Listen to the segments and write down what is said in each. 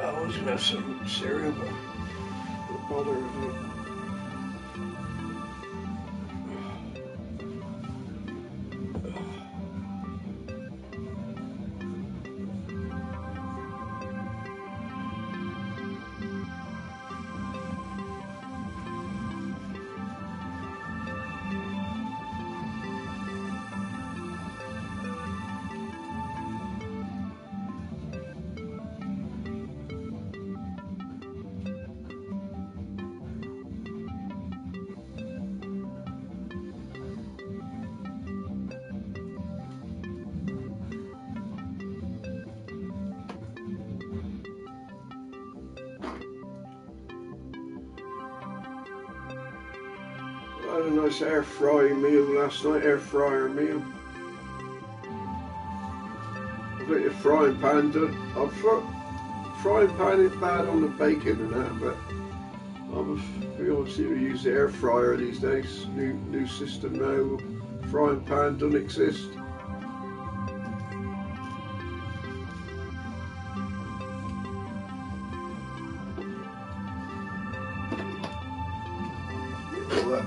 I was going to have some cereal, but don't bother with it. I had a nice air frying meal last night, air fryer meal. I've got your frying pan done. Frying pan is bad on the bacon and that, but we obviously use the air fryer these days. New system now. Frying pan doesn't exist. All that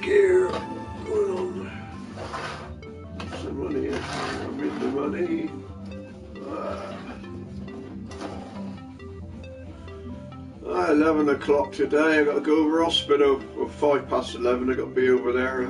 gear going on. Some money in. I'm in the money. 11 o'clock today. I got to go over hospital. Well, 11:05. I got to be over there.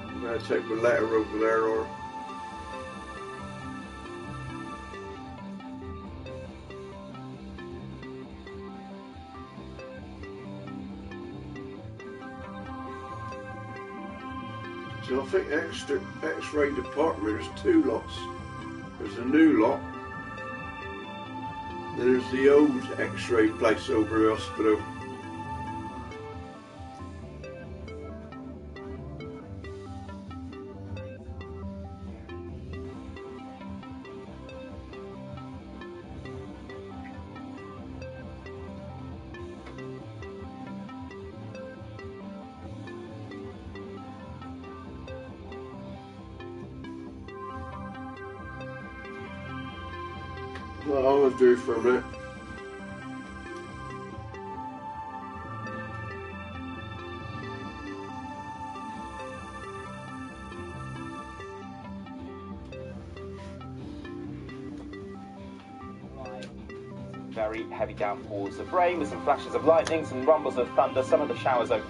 I'm going to take my letter over there, or so I think X-ray department, there's two lots. There's a new lot, then there's the old X-ray place over the hospital. Well, I'm going to do for a minute. Very heavy downpours of rain with some flashes of lightning, some rumbles of thunder, some of the showers open.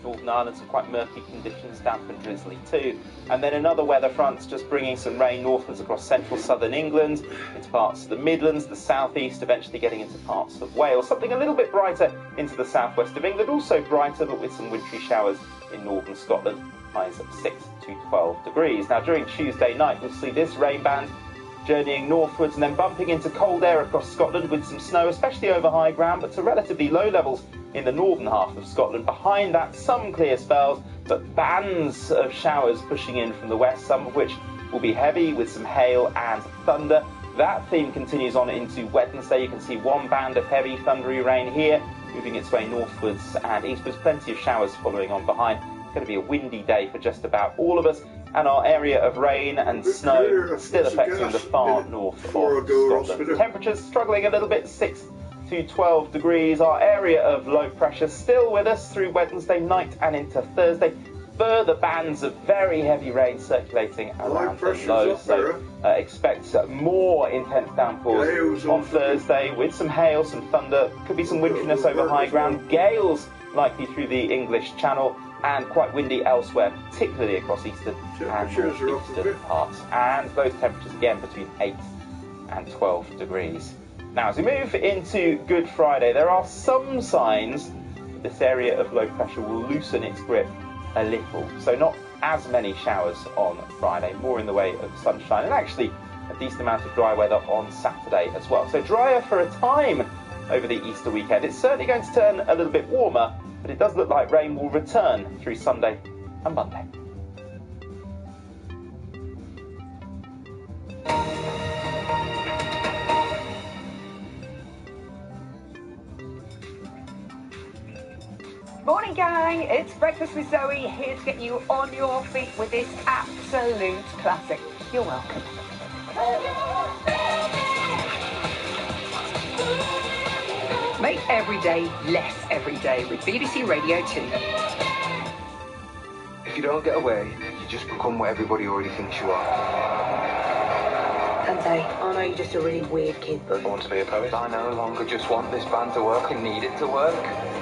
Northern Ireland, some quite murky conditions, damp and drizzly too. And then another weather front's just bringing some rain northwards across central southern England, into parts of the Midlands, the southeast, eventually getting into parts of Wales. Something a little bit brighter into the southwest of England, also brighter but with some wintry showers in northern Scotland, highs of 6 to 12 degrees. Now during Tuesday night we'll see this rain band journeying northwards and then bumping into cold air across Scotland with some snow, especially over high ground, but to relatively low levels in the northern half of Scotland. Behind that, some clear spells, but bands of showers pushing in from the west, some of which will be heavy with some hail and thunder. That theme continues on into Wednesday. You can see one band of heavy thundery rain here, moving its way northwards and eastwards. Plenty of showers following on behind. It's going to be a windy day for just about all of us, and our area of rain and snow still affecting the far north of Scotland. Temperatures struggling a little bit, 6 to 12 degrees. Our area of low pressure still with us through Wednesday night and into Thursday. Further bands of very heavy rain circulating around the low, so expect more intense downpours on Thursday with some hail, some thunder, could be some winteriness over high ground, gales likely through the English Channel, and quite windy elsewhere, particularly across eastern and northeastern parts. And those temperatures again between 8 and 12 degrees. Now, as we move into Good Friday, there are some signs that this area of low pressure will loosen its grip a little. So not as many showers on Friday, more in the way of sunshine, and actually a decent amount of dry weather on Saturday as well. So drier for a time over the Easter weekend. It's certainly going to turn a little bit warmer, but it does look like rain will return through Sunday and Monday. Morning gang, it's Breakfast with Zoe, here to get you on your feet with this absolute classic. You're welcome. Make every day less every day with BBC Radio 2. If you don't get away, you just become what everybody already thinks you are. And say, oh no, you're just a really weird kid. I want to be a poet. I no longer just want this band to work, I need it to work.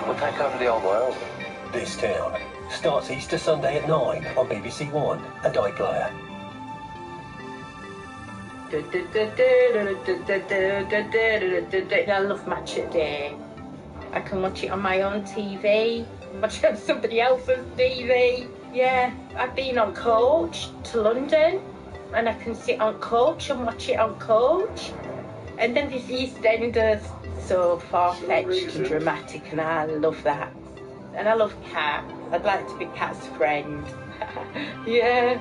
We'll take over the old world. This Town starts Easter Sunday at 9 on BBC One and iPlayer. I love Match It Day. I can watch it on my own TV, watch it on somebody else's TV. Yeah, I've been on coach to London, and I can sit on coach and watch it on coach. And then this EastEnders, so far-fetched and dramatic, and I love that. And I love Cat. I'd like to be Cat's friend. Yeah.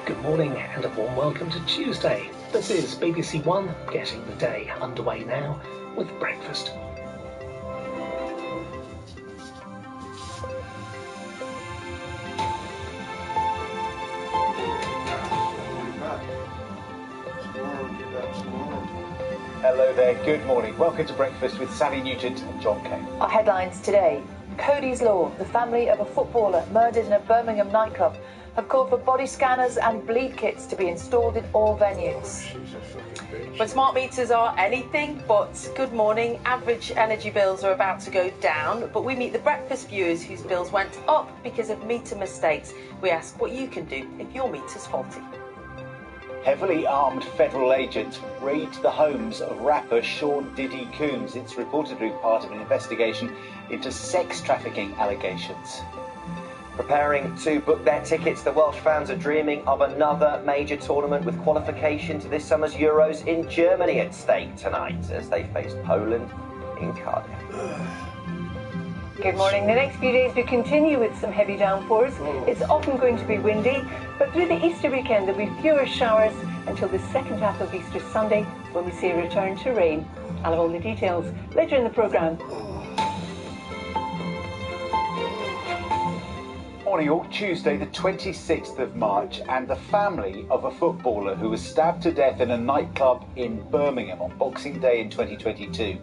Good morning and a warm welcome to Tuesday. This is BBC One, getting the day underway now with breakfast. Hello there, good morning. Welcome to Breakfast with Sally Nugent and John Kane. Our headlines today. Cody's Law, the family of a footballer murdered in a Birmingham nightclub, have called for body scanners and bleed kits to be installed in all venues. When smart meters are anything but good morning, average energy bills are about to go down, but we meet the breakfast viewers whose bills went up because of meter mistakes. We ask what you can do if your meter's faulty. Heavily armed federal agents raid the homes of rapper Sean Diddy Combs. It's reportedly part of an investigation into sex trafficking allegations. Preparing to book their tickets, the Welsh fans are dreaming of another major tournament with qualification to this summer's Euros in Germany at stake tonight as they face Poland in Cardiff. Good morning. The next few days we continue with some heavy downpours. It's often going to be windy, but through the Easter weekend there'll be fewer showers until the second half of Easter Sunday when we see a return to rain. I'll have all the details later in the programme. Morning all, Tuesday the 26th of March, and the family of a footballer who was stabbed to death in a nightclub in Birmingham on Boxing Day in 2022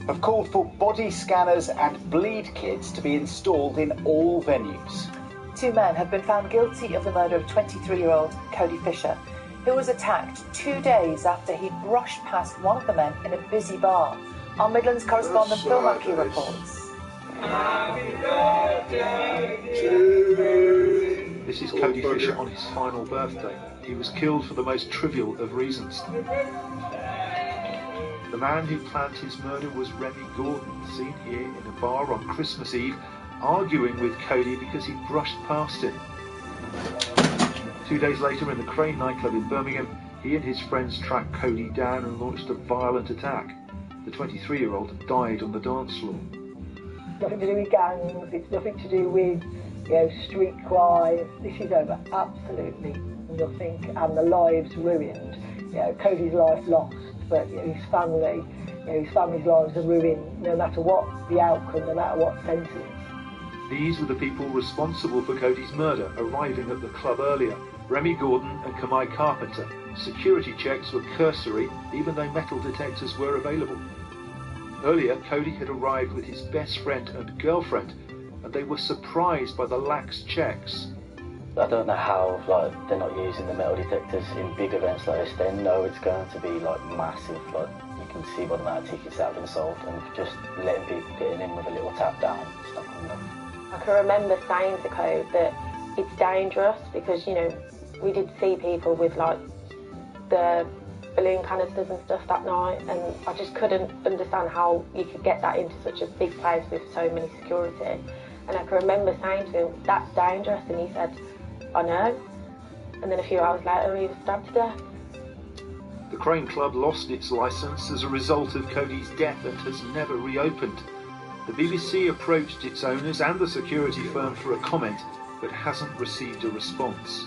have called for body scanners and bleed kits to be installed in all venues. 2 men have been found guilty of the murder of 23-year-old Cody Fisher, who was attacked 2 days after he brushed past one of the men in a busy bar. Our Midlands correspondent Phil Mackey reports. This is Cody Fisher on his final birthday. He was killed for the most trivial of reasons. The man who planned his murder was Remy Gordon, seen here in a bar on Christmas Eve, arguing with Cody because he brushed past him. 2 days later, in the Crane nightclub in Birmingham, he and his friends tracked Cody down and launched a violent attack. The 23-year-old died on the dance floor. Nothing to do with gangs, it's nothing to do with, street crime. This is over absolutely nothing, and the lives ruined. Cody's life lost, but his family, his family's lives are ruined no matter what the outcome, no matter what sentence. These were the people responsible for Cody's murder, arriving at the club earlier. Remy Gordon and Kamai Carpenter. Security checks were cursory, even though metal detectors were available. Earlier, Cody had arrived with his best friend and girlfriend, and they were surprised by the lax checks. I don't know how they're not using the metal detectors in big events like this. They know it's going to be massive. You can see by the amount of tickets that have been sold, and just letting people getting in with a little tap down, it's not good enough. I can remember saying to Code that it's dangerous because we did see people with the balloon canisters and stuff that night, and I just couldn't understand how you could get that into such a big place with so many security. And I can remember saying to him, "That's dangerous," and he said, "I know." And then a few hours later, he was stabbed to death. The Crane Club lost its licence as a result of Cody's death and has never reopened. The BBC approached its owners and the security firm for a comment, but hasn't received a response.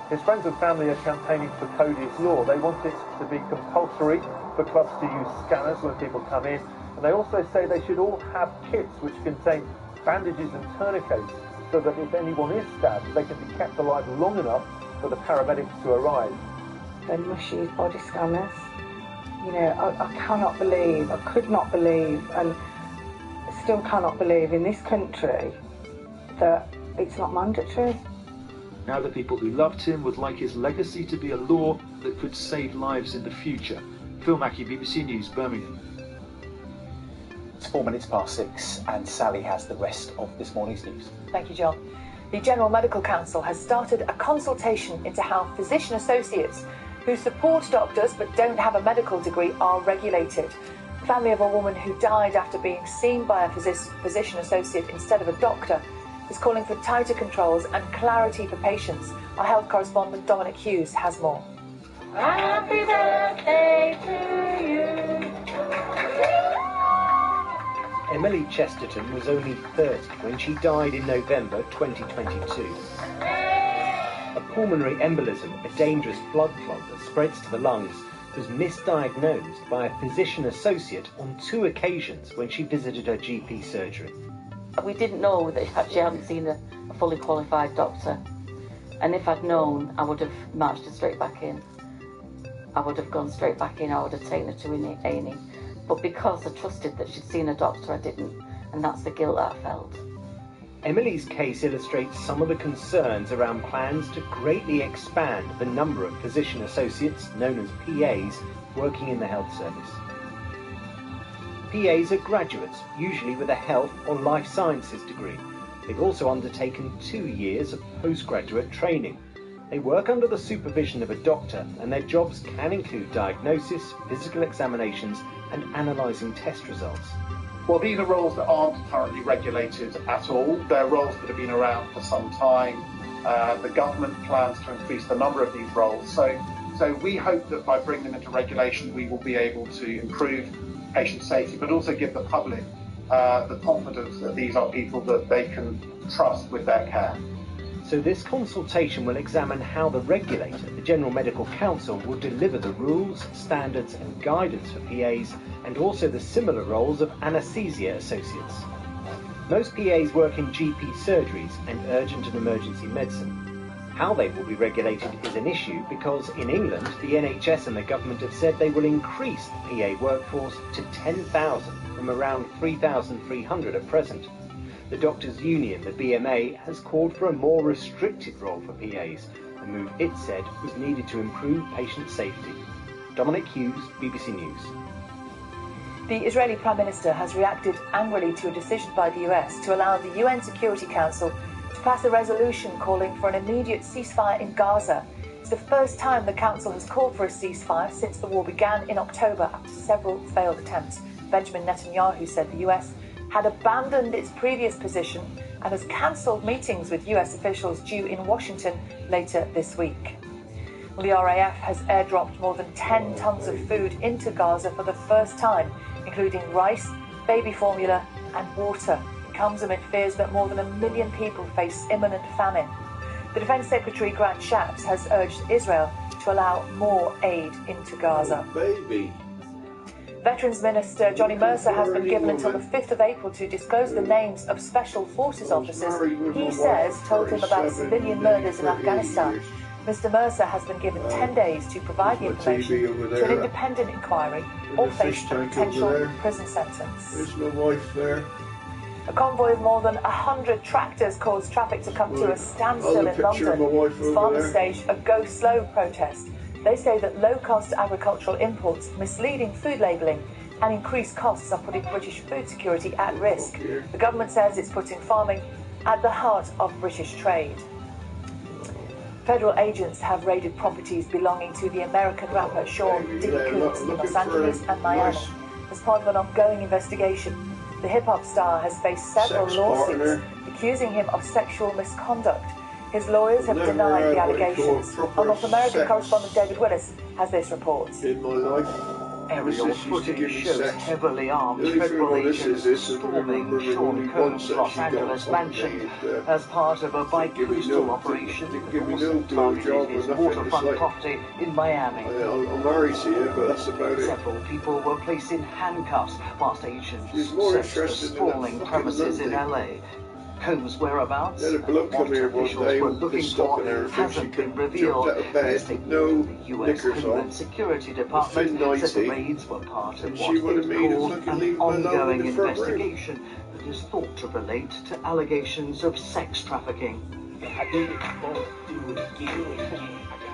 His friends and family are campaigning for Cody's law. They want it to be compulsory for clubs to use scanners when people come in, and they also say they should all have kits which contain bandages and tourniquets, so that if anyone is stabbed, they can be kept alive long enough for the paramedics to arrive. They must use body scanners. You know, I cannot believe, I could not believe, and still cannot believe in this country that it's not mandatory. Now the people who loved him would like his legacy to be a law that could save lives in the future. Phil Mackey, BBC News, Birmingham. It's 4 minutes past 6, and Sally has the rest of this morning's news. Thank you, John. The General Medical Council has started a consultation into how physician associates who support doctors but don't have a medical degree are regulated. The family of a woman who died after being seen by a physician associate instead of a doctor is calling for tighter controls and clarity for patients. Our health correspondent Dominic Hughes has more. Happy birthday to you. Emily Chesterton was only 30 when she died in November 2022. A pulmonary embolism, a dangerous blood clot that spreads to the lungs, was misdiagnosed by a physician associate on 2 occasions when she visited her GP surgery. We didn't know that she hadn't seen a fully qualified doctor, and if I'd known, I would have marched her straight back in. I would have gone straight back in, I would have taken her to A&E. But because I trusted that she'd seen a doctor, I didn't, and that's the guilt that I felt. Emily's case illustrates some of the concerns around plans to greatly expand the number of physician associates, known as PAs, working in the health service. PAs are graduates, usually with a health or life sciences degree. They've also undertaken 2 years of postgraduate training. They work under the supervision of a doctor, and their jobs can include diagnosis, physical examinations, and analysing test results. Well, these are roles that aren't currently regulated at all. They're roles that have been around for some time. The government plans to increase the number of these roles. So we hope that by bringing them into regulation, we will be able to improve patient safety, but also give the public the confidence that these are people that they can trust with their care. So this consultation will examine how the regulator, the General Medical Council, will deliver the rules, standards and guidance for PAs, and also the similar roles of anaesthesia associates. Most PAs work in GP surgeries and urgent and emergency medicine. How they will be regulated is an issue because in England, the NHS and the government have said they will increase the PA workforce to 10,000 from around 3,300 at present. The Doctors' Union, the BMA, has called for a more restricted role for PAs, a move it said was needed to improve patient safety. Dominic Hughes, BBC News. The Israeli Prime Minister has reacted angrily to a decision by the US to allow the UN Security Council to pass a resolution calling for an immediate ceasefire in Gaza. It's the first time the Council has called for a ceasefire since the war began in October after several failed attempts. Benjamin Netanyahu said the US had abandoned its previous position and has cancelled meetings with US officials due in Washington later this week. Well, the RAF has airdropped more than 10 tons of food into Gaza for the first time, including rice, baby formula and water. It comes amid fears that more than 1 million people face imminent famine. The Defence Secretary Grant Shapps has urged Israel to allow more aid into Gaza. Baby. Veterans Minister Johnny Mercer has been given until the 5th of April to disclose the names of Special Forces officers he says told him about civilian murders in Afghanistan. Mr Mercer has been given 10 days to provide the information to an independent inquiry or face a potential prison sentence. There's my wife there. A convoy of more than 100 tractors caused traffic to come to a standstill in London as farmers staged a Go Slow protest. They say that low-cost agricultural imports, misleading food labelling and increased costs are putting British food security at risk. The government says it's putting farming at the heart of British trade. Federal agents have raided properties belonging to the American rapper Sean Diddy Coons in Los Angeles and Miami as part of an ongoing investigation. The hip-hop star has faced several lawsuits accusing him of sexual misconduct. His lawyers have denied the allegations. Our North American correspondent David Willis has this report. In my life, aerial footage shows heavily armed federal agents storming Sean Combs' Los Angeles mansion as part of a bi-coastal operation that also targeted his waterfront property in Miami. I'm married to you, but that's about it. Several people were placed in handcuffs whilst agents searched the sprawling premises in LA. Combs' whereabouts and what officials were looking for hasn't been revealed. A statement from the US Homeland Security Department said the raids were part of what it called an ongoing investigation that is thought to relate to allegations of sex trafficking.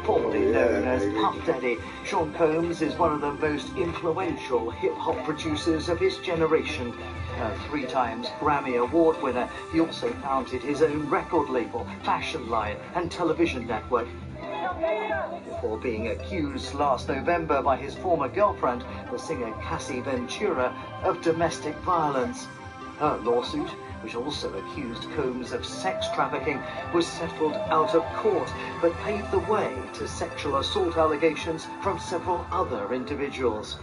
Formerly known as Puff Daddy, Sean Combs is one of the most influential hip-hop producers of his generation. A 3 times Grammy Award winner, he also founded his own record label, fashion line and television network. Before being accused last November by his former girlfriend, the singer Cassie Ventura, of domestic violence. Her lawsuit, which also accused Combs of sex trafficking, was settled out of court, but paved the way to sexual assault allegations from several other individuals.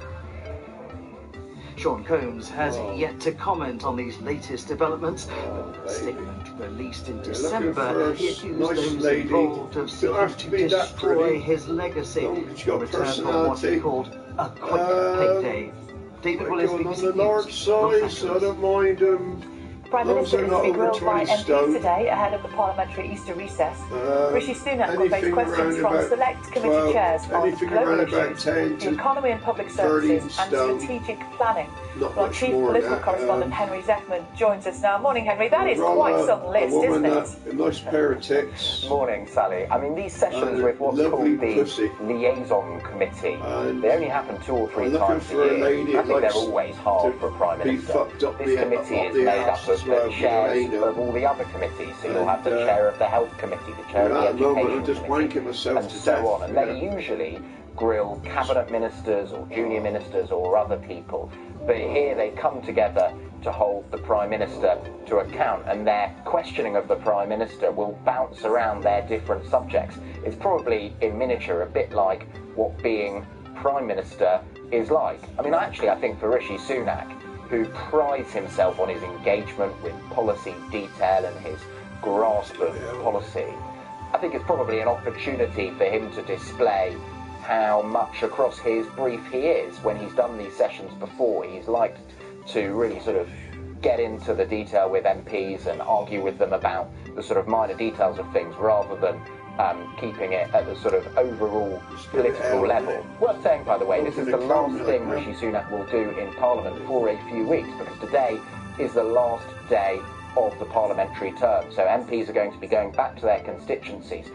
Sean Combs has yet to comment on these latest developments, but in a statement released in December, he accused those involved of seeking to destroy his legacy in return for what he called a quick payday. David Willis, BBC on the large size, I don't mind Prime Minister is to be grilled by MPs today ahead of the parliamentary Easter recess. Rishi Sunak will face questions from select committee chairs on global issues, the economy and public services and strategic planning. Our chief political correspondent Henry Zechman joins us now. Morning, Henry. That is quite some list, isn't it? A nice pair of tits. Morning, Sally. I mean, these sessions with what's called the liaison committee, they only happen 2 or 3 times a year. I think they're always hard for a Prime Minister. This committee is made up of the chairs of all the other committees. So you'll have the chair of the health committee, the chair of the education committee, and so on. And they usually grill cabinet ministers or junior ministers or other people. But here they come together to hold the Prime Minister to account, and their questioning of the Prime Minister will bounce around their different subjects. It's probably, in miniature, a bit like what being Prime Minister is like. I mean, actually, I think for Rishi Sunak, who prides himself on his engagement with policy detail and his grasp of policy, I think it's probably an opportunity for him to display how much across his brief he is. When he's done these sessions before, he's liked to really sort of get into the detail with MPs and argue with them about the sort of minor details of things rather than keeping it at the sort of overall political level. Worth saying, by the way, this is the last thing Rishi Sunak will do in Parliament for a few weeks, because today is the last day of the parliamentary term. So MPs are going to be going back to their constituencies.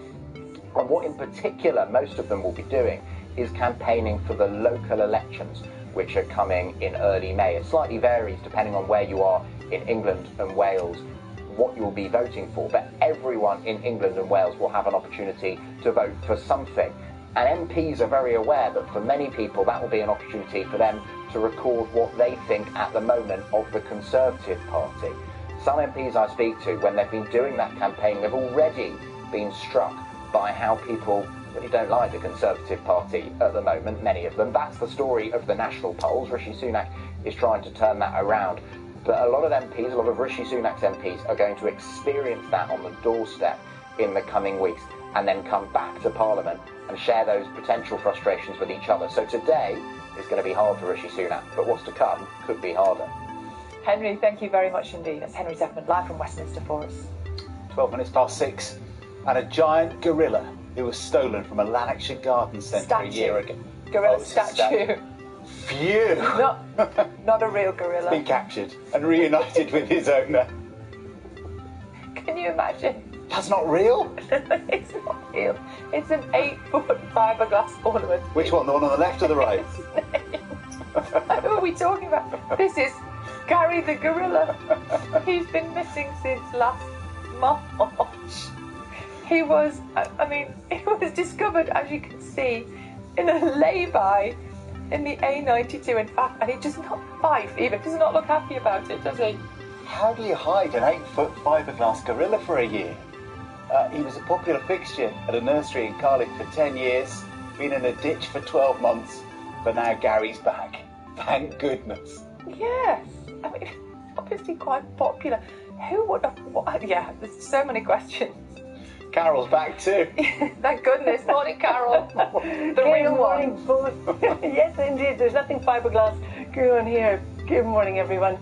And what in particular most of them will be doing is campaigning for the local elections, which are coming in early May. It slightly varies depending on where you are in England and Wales, what you'll be voting for, but everyone in England and Wales will have an opportunity to vote for something. And MPs are very aware that for many people that will be an opportunity for them to record what they think at the moment of the Conservative Party. Some MPs I speak to, when they've been doing that campaign, they've already been struck by how people really don't like the Conservative Party at the moment, many of them. That's the story of the national polls. Rishi Sunak is trying to turn that around. But a lot of MPs, a lot of Rishi Sunak's MPs are going to experience that on the doorstep in the coming weeks and then come back to Parliament and share those potential frustrations with each other. So today is going to be hard for Rishi Sunak, but what's to come could be harder. Henry, thank you very much indeed. That's Henry Zechman live from Westminster for us. 12 minutes past 6. And a giant gorilla who was stolen from a Lanarkshire garden centre a year ago. Gorilla statue. Phew! Not a real gorilla. Been captured and reunited with his owner. Can you imagine? That's not real? It's not real. It's an 8-foot fiberglass ornament. Which one? The one on the left or the right? Who are we talking about? This is Gary the gorilla. He's been missing since last March. He was, he was discovered, as you can see, in a lay-by in the A92 in fact, and he does not does not look happy about it, does he? How do you hide an 8-foot fiberglass gorilla for a year? He was a popular fixture at a nursery in Cardiff for 10 years, been in a ditch for 12 months, but now Gary's back. Thank goodness. Yes, obviously quite popular. Who would have... Yeah, there's so many questions. Carol's back too. Thank goodness. Morning, Carol. The real morning, one. Yes, indeed. There's nothing fiberglass going on here. Good morning, everyone.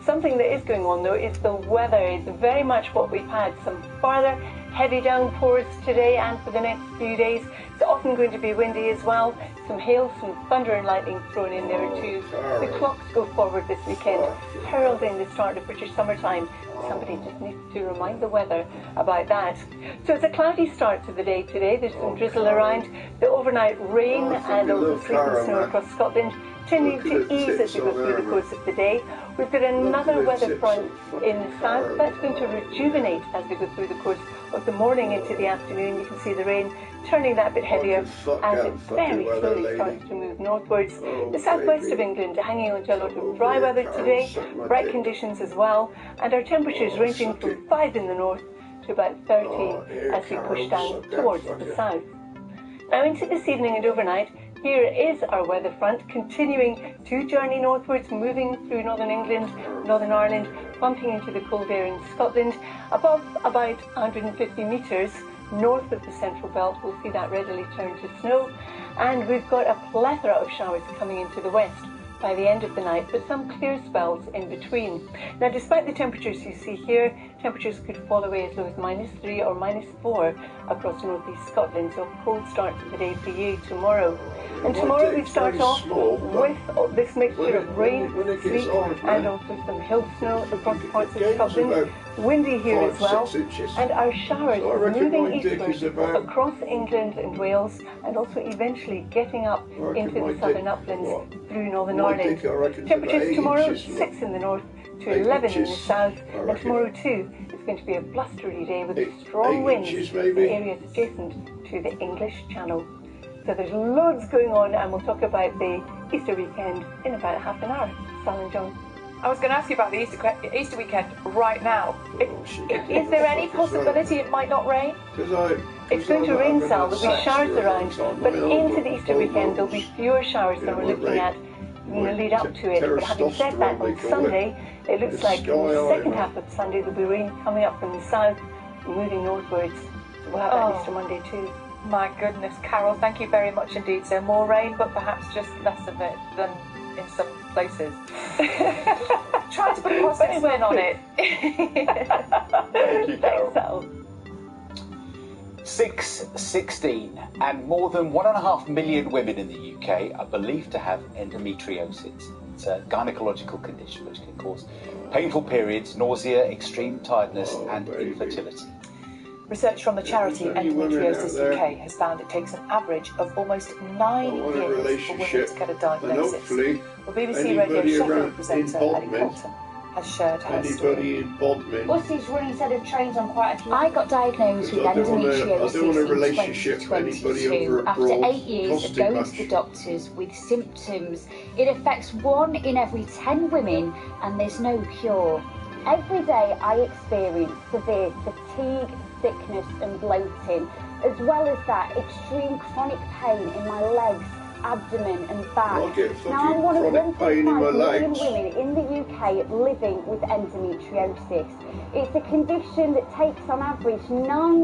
Something that is going on, though, is the weather. It's very much what we've had. Some further heavy downpours today and for the next few days. It's often going to be windy as well. Some hail, some thunder and lightning thrown in there too. The clocks go forward this weekend, heralding the start of British summertime. Somebody just needs to remind the weather about that. So it's a cloudy start to the day today. There's some drizzle around. The overnight rain and also sleet and snow across Scotland continue to ease as we go through the course of the day. We've got another weather front in the south that's going to rejuvenate as we go through the course of the morning into the afternoon. You can see the rain turning that bit heavier as it very slowly starts to move northwards. The southwest of England hanging on to a lot of dry weather today, bright conditions as well, and our temperatures ranging from 5 in the north to about 13 as we push down towards the south. Now into this evening and overnight, here is our weather front continuing to journey northwards, moving through northern England, Northern Ireland, bumping into the cold air in Scotland. Above about 150 metres north of the central belt, we'll see that readily turn to snow. And we've got a plethora of showers coming into the west by the end of the night, but some clear spells in between. Now, despite the temperatures you see here, temperatures could fall away as low as -3 or -4 across northeast Scotland, so a cold start to the day for you tomorrow. And tomorrow we start off with this mixture of rain, sleet, and also some hill snow across parts of Scotland. Windy here as well, and our showers moving eastwards across England and Wales, and also eventually getting up into the southern uplands through Northern Ireland. Temperatures tomorrow, 6 in the north to 11 in the south, and tomorrow too is going to be a blustery day with strong winds in areas adjacent to the English Channel. So there's loads going on, and we'll talk about the Easter weekend in about half an hour. Sal and John. I was going to ask you about the Easter weekend right now. Is there any possibility it might not rain? It's going to rain, Sal. There'll be showers around, but into the Easter weekend there'll be fewer showers than we're looking at in the lead up to it. But having said that, on Sunday, it looks like in the second half of Sunday there'll be rain coming up from the south, moving northwards. We'll have that Easter Monday too. My goodness, Carol, thank you very much indeed. So more rain, but perhaps just less of it than in some places. Try to put a positive spin on it. Thank you, Carol. 6:16, and more than 1.5 million women in the UK are believed to have endometriosis. It's a gynecological condition which can cause painful periods, nausea, extreme tiredness, and infertility. Research from the charity Endometriosis UK has found it takes an average of almost 9 years for women to get a diagnosis. Well, BBC Radio Sheffield presenter Ellie Colton has shared her story. Buses run instead of trains on quite a few. I got diagnosed with endometriosis in 2022 after 8 years of going to the doctors with symptoms. It affects 1 in every 10 women, and there's no cure. Every day I experience severe fatigue, sickness and bloating, as well as that extreme chronic pain in my legs, abdomen and back. Now I'm one of 1.5 million women in the UK living with endometriosis. It's a condition that takes on average 9